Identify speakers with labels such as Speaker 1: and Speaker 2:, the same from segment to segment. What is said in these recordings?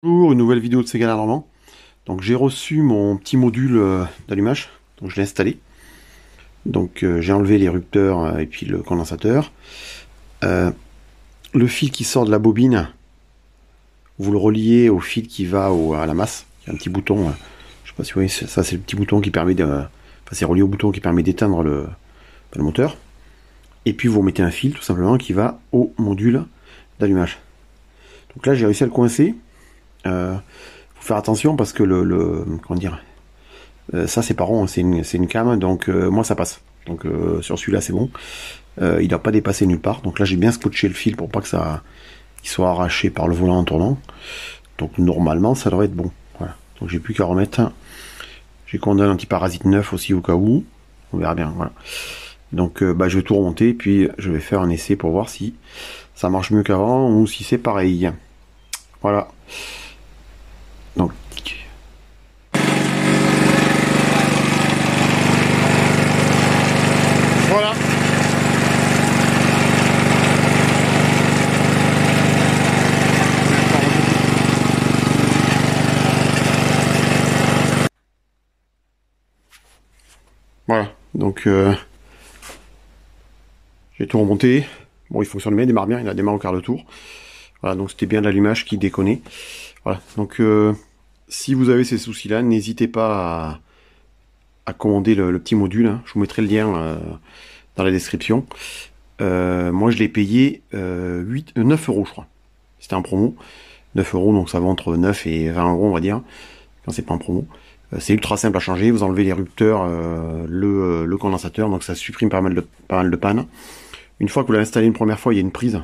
Speaker 1: Bonjour, une nouvelle vidéo de Ségala Normand. Donc j'ai reçu mon petit module d'allumage, donc je l'ai installé. Donc j'ai enlevé les rupteurs et puis le condensateur. Le fil qui sort de la bobine, vous le reliez au fil qui va à la masse. Il y a un petit bouton, je sais pas si vous voyez, ça c'est le petit bouton qui permet de... Enfin c'est relié au bouton qui permet d'éteindre le moteur. Et puis vous mettez un fil tout simplement qui va au module d'allumage. Donc là j'ai réussi à le coincer. Faut faire attention parce que comment dire, ça c'est pas rond, c'est une cam, donc moi ça passe. Donc sur celui-là c'est bon. Il doit pas dépasser nulle part. Donc là j'ai bien scotché le fil pour pas que ça il soit arraché par le volant en tournant. Donc normalement ça devrait être bon. Voilà. Donc j'ai plus qu'à remettre. J'ai commandé un antiparasite neuf aussi au cas où. On verra bien. Voilà. Donc je vais tout remonter puis je vais faire un essai pour voir si ça marche mieux qu'avant ou si c'est pareil. Voilà. Donc voilà. Voilà. Donc j'ai tout remonté. Bon, il fonctionne bien, il démarre bien, il a démarré au quart de tour. Voilà, donc c'était bien l'allumage qui déconnait. Voilà. Donc si vous avez ces soucis-là, n'hésitez pas à commander le petit module, hein. Je vous mettrai le lien dans la description. Moi je l'ai payé 9 euros je crois. C'était en promo. 9 euros, donc ça va entre 9 et 20 euros on va dire, quand c'est pas en promo. C'est ultra simple à changer, vous enlevez les rupteurs, le condensateur, donc ça supprime pas mal de pannes. Une fois que vous l'avez installé une première fois, il y a une prise.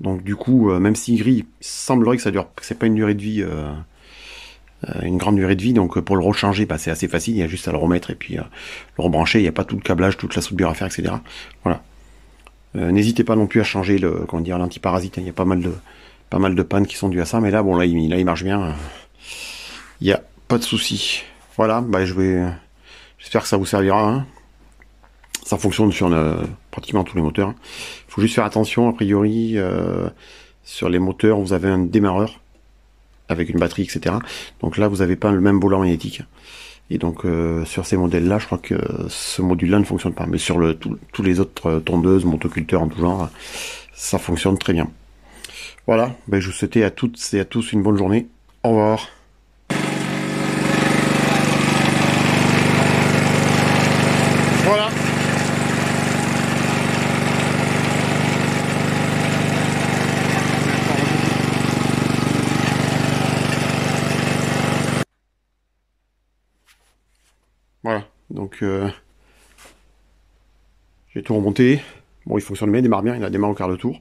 Speaker 1: Donc du coup, même s'il grille, il semblerait que ça dure, que c'est pas une durée de vie, une grande durée de vie. Donc pour le rechanger, c'est assez facile, il y a juste à le remettre et puis le rebrancher. Il n'y a pas tout le câblage, toute la soudure à faire, etc. Voilà. N'hésitez pas non plus à changer l'antiparasite. Il y a pas mal de pannes qui sont dues à ça, mais là, bon, là, il marche bien. Il n'y a pas de souci. Voilà, j'espère que ça vous servira. Hein. Ça fonctionne sur pratiquement tous les moteurs. Il faut juste faire attention, a priori, sur les moteurs, vous avez un démarreur avec une batterie, etc. Donc là, vous n'avez pas le même volant magnétique. Et donc, sur ces modèles-là, je crois que ce module-là ne fonctionne pas. Mais sur tous les autres tondeuses, motoculteurs en tout genre, ça fonctionne très bien. Voilà, je vous souhaite à toutes et à tous une bonne journée. Au revoir. Voilà. Voilà, donc j'ai tout remonté. Bon, il fonctionne bien, il démarre bien, il a démarré au quart de tour.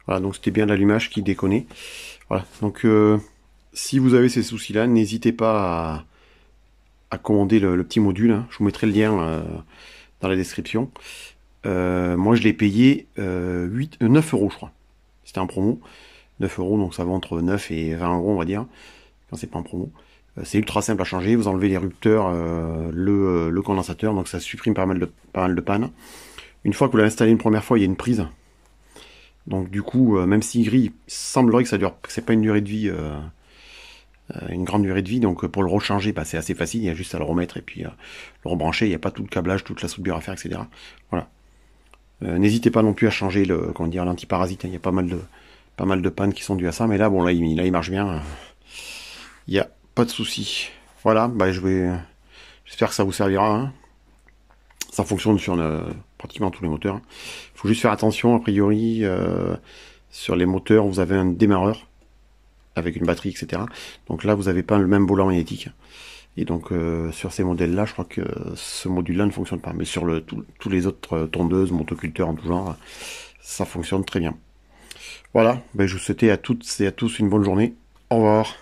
Speaker 1: Voilà, donc c'était bien l'allumage qui déconnait. Voilà, donc si vous avez ces soucis-là, n'hésitez pas à commander le petit module. Hein. Je vous mettrai le lien dans la description. Moi, je l'ai payé 9 euros, je crois. C'était en promo. 9 euros, donc ça va entre 9 et 20 euros, on va dire, quand c'est pas en promo. C'est ultra simple à changer, vous enlevez les rupteurs, le condensateur, donc ça supprime pas mal de pannes. Une fois que vous l'avez installé une première fois, il y a une prise. Donc du coup, même s'il grille, il semblerait que ça dure, que c'est pas une durée de vie, une grande durée de vie. Donc pour le rechanger, c'est assez facile, il y a juste à le remettre et puis le rebrancher. Il n'y a pas tout le câblage, toute la soudure à faire, etc. Voilà. N'hésitez pas non plus à changer l'antiparasite. Il y a pas mal de pannes qui sont dues à ça, mais là, bon, là, il marche bien. Il n'y a pas de souci. Voilà, j'espère que ça vous servira. Hein. Ça fonctionne sur pratiquement tous les moteurs. Il faut juste faire attention, a priori, sur les moteurs, vous avez un démarreur avec une batterie, etc. Donc là, vous n'avez pas le même volant magnétique. Et donc sur ces modèles-là, je crois que ce module-là ne fonctionne pas. Mais sur tous les autres tondeuses, motoculteurs en tout genre, ça fonctionne très bien. Voilà, je vous souhaite à toutes et à tous une bonne journée. Au revoir.